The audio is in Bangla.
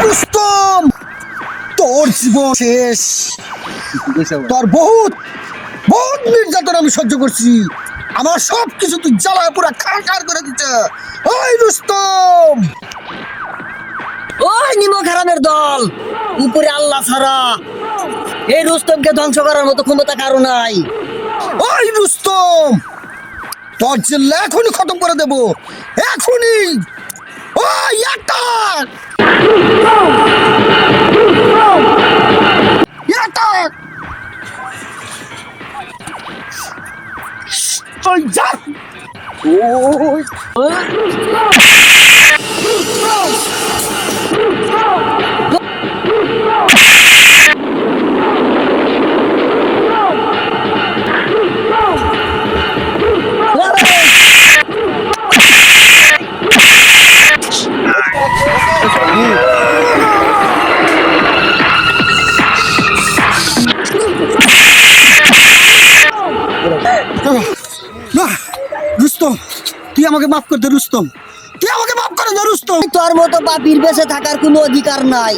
রুস্তম, তোর জীবন শেষ। তোর বহুত বহুত নির্যাতন আমি সহ্য করছি। আমার সব কিছু তুই জ্বালায় পুরা খার করে দিচ্ছে। ওই রুস্তম, ওই নিমক হারামের দল, উপরে আল্লাহ ছাড়া এই রুস্তমকে ধ্বংস করার মতো ক্ষমতা কারো নাই। ওই রুস্তম, তোর জেল এখনই খতম করে দেবো, এখনই। ওই অ্যাটাক, অ্যাটাক। ওই যা, ওই না, রুস্তম, তুই আমাকে মাফ করে দে রুস্তম, তুই আমাকে মাফ করে দে রুস্তম। তোর মতো পাপির বেঁচে থাকার কোনো অধিকার নাই।